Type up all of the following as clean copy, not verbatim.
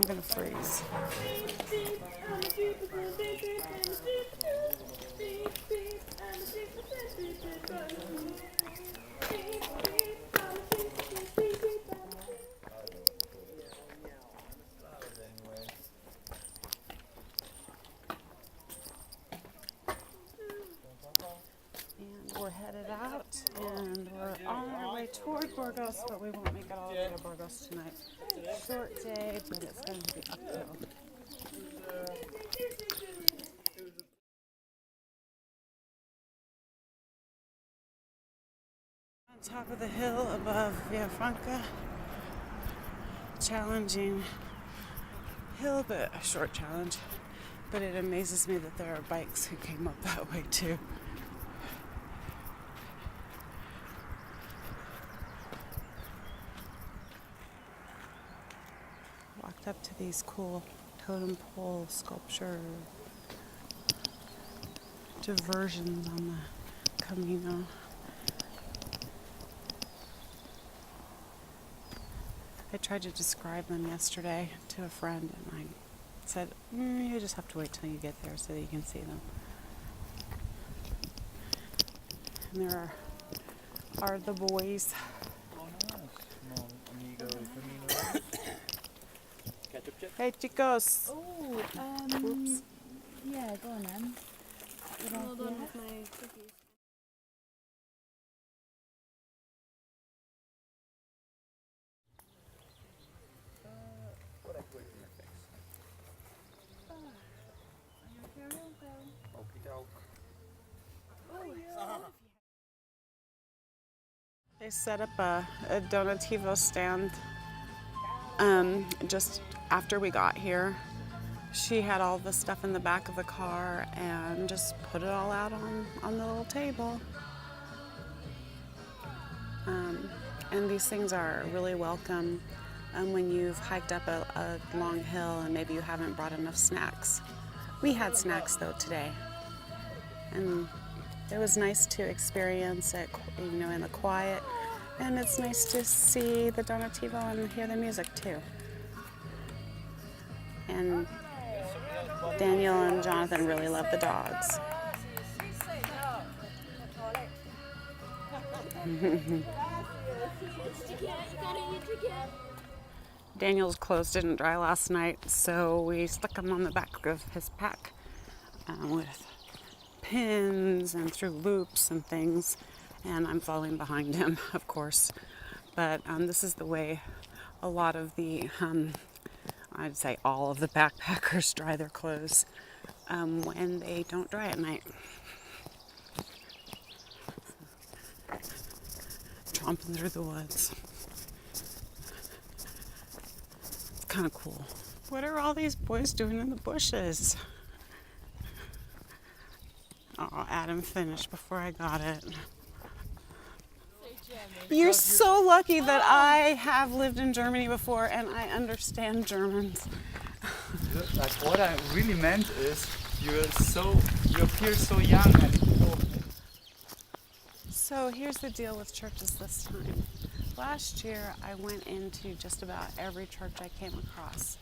gonna freeze. And we're headed out, and we're on our way toward Burgos, but we won't make it all the way to Burgos tonight. Short day, but it's going to be uphill. On top of the hill above Villafranca, challenging hill, but a short challenge. But it amazes me that there are bikes who came up that way too. Walked up to these cool totem pole sculpture diversions on the Camino. I tried to describe them yesterday to a friend, and I said, you just have to wait till you get there so that you can see them. And there are the boys. Hey, chicos. Oh, Oops. Yeah, go on then. Hold on with my cookies. They set up a donativo stand just after we got here. She had all the stuff in the back of the car and just put it all out on the little table. And these things are really welcome when you've hiked up a long hill and maybe you haven't brought enough snacks. We had snacks though today, and it was nice to experience it, in the quiet, and it's nice to see the donativo and hear the music too. And Daniel and Jonathan really love the dogs. Daniel's clothes didn't dry last night, so we stuck them on the back of his pack with pins and through loops and things, and I'm following behind him, of course. But this is the way a lot of the, I'd say all of the backpackers dry their clothes when they don't dry at night. Tromping through the woods. It's kind of cool. What are all these boys doing in the bushes? Oh, Adam finished before I got it. You're so lucky that I have lived in Germany before and I understand Germans. Like what I really meant is you appear so young and so. So here's the deal with churches this time. Last year I went into just about every church I came across.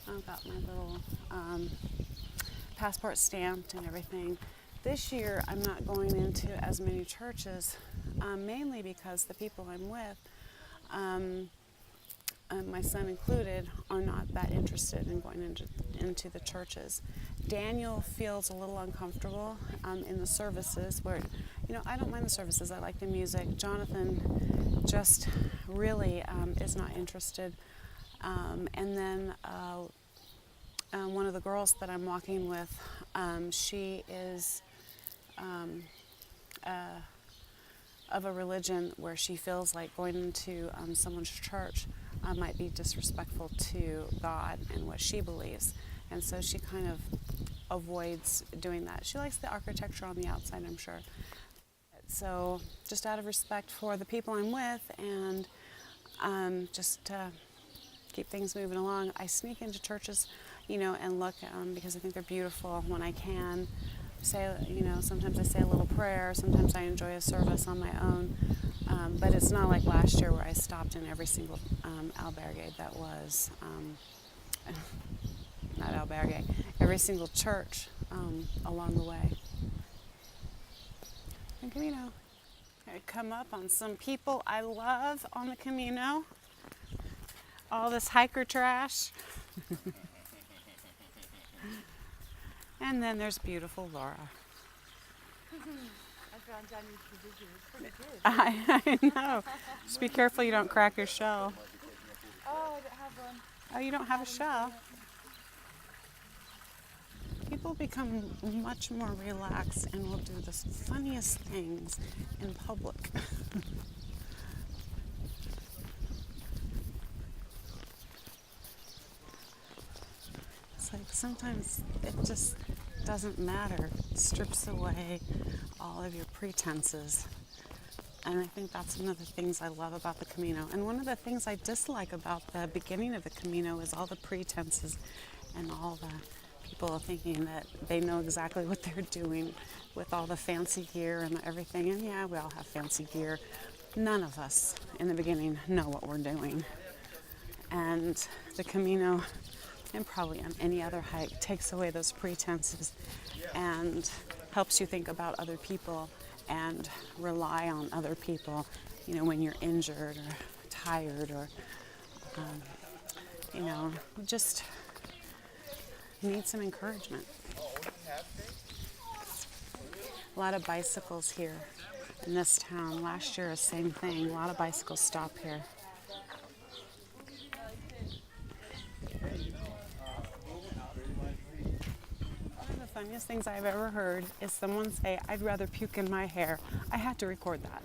I got my little passport stamped and everything. This year I'm not going into as many churches, mainly because the people I'm with, my son included, are not that interested in going into the churches. Daniel feels a little uncomfortable in the services where, I don't mind the services, I like the music. Jonathan just really is not interested. And then one of the girls that I'm walking with, she is of a religion where she feels like going into someone's church might be disrespectful to God and what she believes. And so she kind of avoids doing that. She likes the architecture on the outside, I'm sure. So just out of respect for the people I'm with and just to keep things moving along, I sneak into churches, and look because I think they're beautiful when I can. Sometimes I say a little prayer, sometimes I enjoy a service on my own, but it's not like last year where I stopped in every single albergue that was not albergue, every single church along the way. And Camino. I come up on some people I love on the Camino. All this hiker trash. And then there's beautiful Laura. I found Johnny's position. It's pretty good. I know. Just be careful you don't crack your shell. Oh, I don't have one. Oh, you don't have a shell? People become much more relaxed and will do the funniest things in public. It's like sometimes it just doesn't matter. It strips away all of your pretenses. And I think that's one of the things I love about the Camino. And one of the things I dislike about the beginning of the Camino is all the pretenses and all the people thinking that they know exactly what they're doing with all the fancy gear and everything. And yeah, we all have fancy gear. None of us in the beginning know what we're doing. And the Camino, and probably on any other hike, takes away those pretenses and helps you think about other people and rely on other people, you know, when you're injured or tired or, you know, just need some encouragement. A lot of bicycles here in this town. Last year, the same thing. A lot of bicycles stop here. One of the funniest things I've ever heard is someone say, "I'd rather puke in my hair." I had to record that.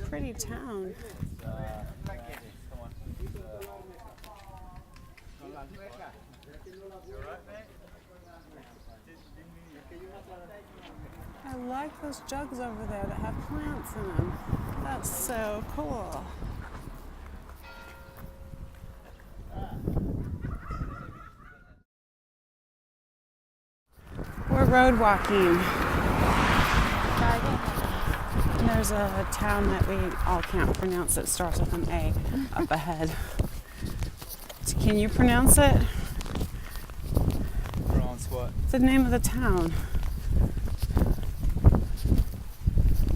Pretty town. I like those jugs over there that have plants in them. That's so cool. We're road walking. And there's a town that we all can't pronounce that starts with an A up ahead. Can you pronounce it? Pronounce what? It's the name of the town.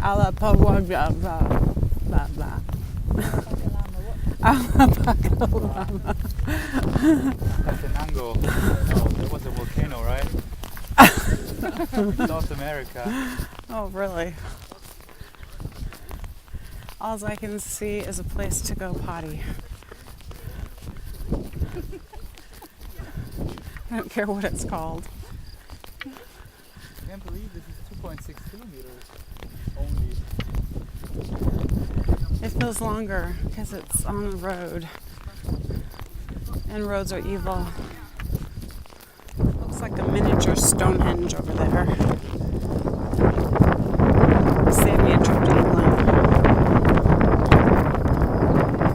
Atapuerca, blah blah. Atapuerca. Santiago. Oh, that was a volcano, right? South America. Oh, really? All I can see is a place to go potty. I don't care what it's called. I can't believe this is 2.6 kilometers only. It feels longer because it's on the road. And roads are evil. Looks like a miniature Stonehenge over there. Save me a trip to England.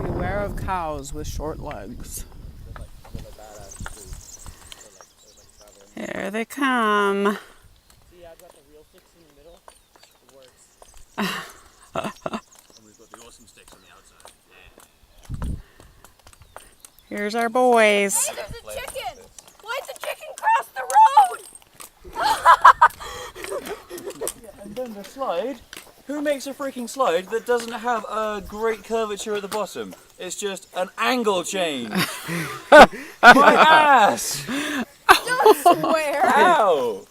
Beware of cows with short legs. Here they come. See, I've got the real sticks in the middle. It works. And we've got the awesome sticks on the outside. Yeah. Here's our boys. Hey, there's a chicken! Why'd the chicken cross the road? And then the slide. Who makes a freaking slide that doesn't have a great curvature at the bottom? It's just an angle change. My ass! Swear. Ow!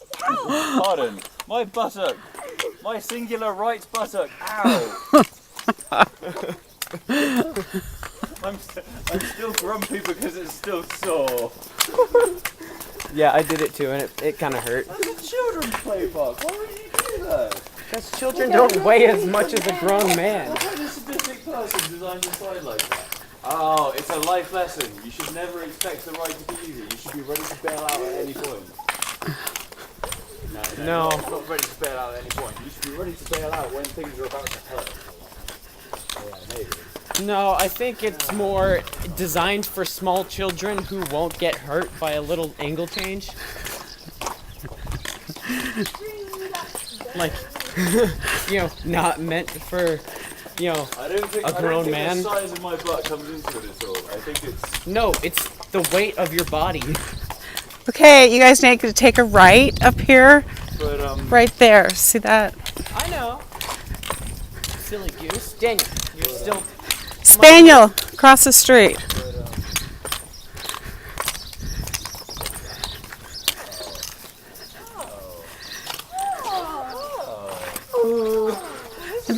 Pardon. My buttock. My singular right buttock. Ow! I'm still grumpy because it's still sore. Yeah, I did it too, and it kind of hurt. That's a children's play park. Why would you do that? Because children don't weigh as much as a grown man. What kind of sadistic person designed a slide like that? Oh, it's a life lesson. You should never expect the ride to be easy. You should be ready to bail out at any point. No. Not ready to bail out at any point. You should be ready to bail out when things are about to hurt. Yeah, maybe. No, I think it's more designed for small children who won't get hurt by a little angle change. Like, you know, not meant for you know, I don't think, a grown man. the size of my butt comes into it at all. I think it's... No, it's the weight of your body. Okay, you guys need to take a right up here. But, Right there. See that? I know. Silly goose. Daniel, you're still... Spaniel, across the street.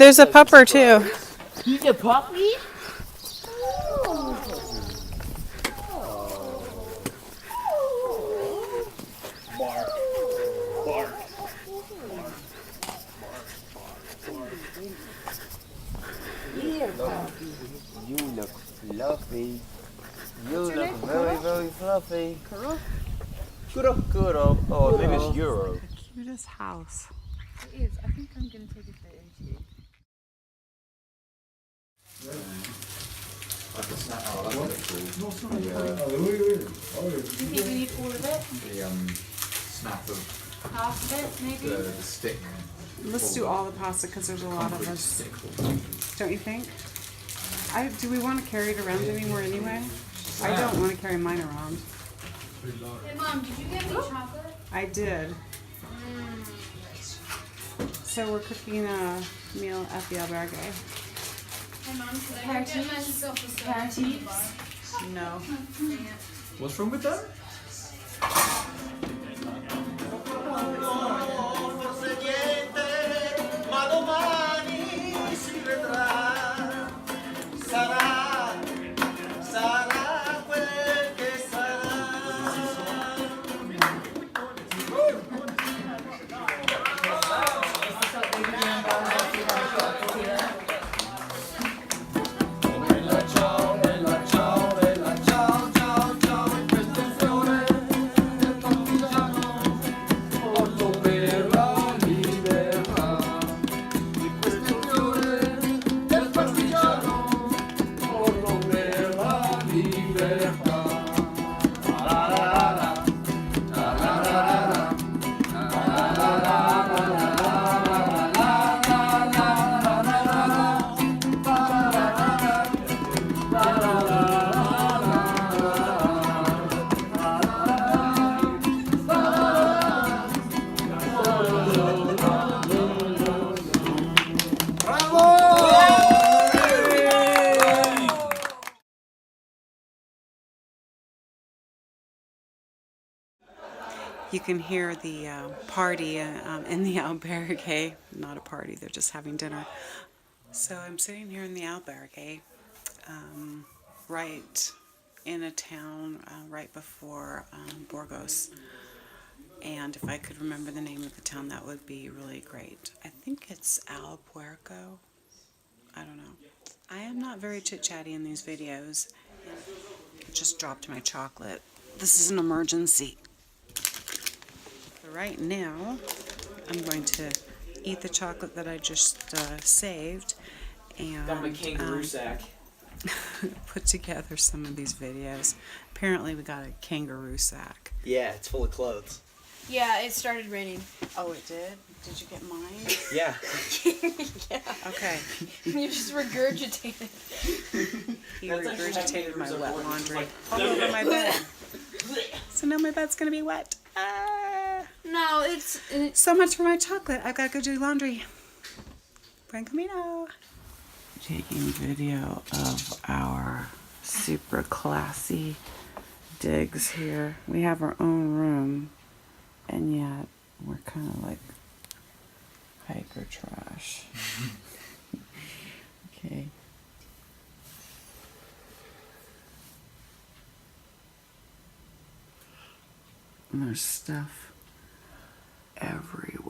There's a pupper too. He's a puppy? You look fluffy. You look very, very fluffy. Kuro? Kuro. Oh, I think it's Euro. Cutest house. It is. I think I'm going to take a photo too. Do you think we need all of it? The snap of Half of it, maybe? the stick. Let's do all the pasta because there's a lot of us. Don't you think? Do we want to carry it around anymore anyway? I don't want to carry mine around. Hey, Mom, did you get me chocolate? I did. So we're cooking a meal at the albergue. Hey, Mom, could I get myself a salad bar? No. What's wrong with that? You can hear the party in the albergue. Not a party, they're just having dinner. So I'm sitting here in the albergue, right in a town right before Burgos. And if I could remember the name of the town, that would be really great. I think it's Atapuerca. I don't know. I am not very chit-chatty in these videos. I just dropped my chocolate. This is an emergency. Right now, I'm going to eat the chocolate that I just saved and Got my kangaroo sack. put together some of these videos. Apparently, we got a kangaroo sack. Yeah, it's full of clothes. Yeah, it started raining. Oh, it did? Did you get mine? Yeah. Yeah. Okay. You just regurgitated. He regurgitated my wet laundry all over my bed. So now my bed's going to be wet. No, it's So much for my chocolate. I've got to go do laundry. Buen Camino. Taking video of our super classy digs here. We have our own room, and yet we're kind of like hiker trash. Okay. And there's stuff everywhere.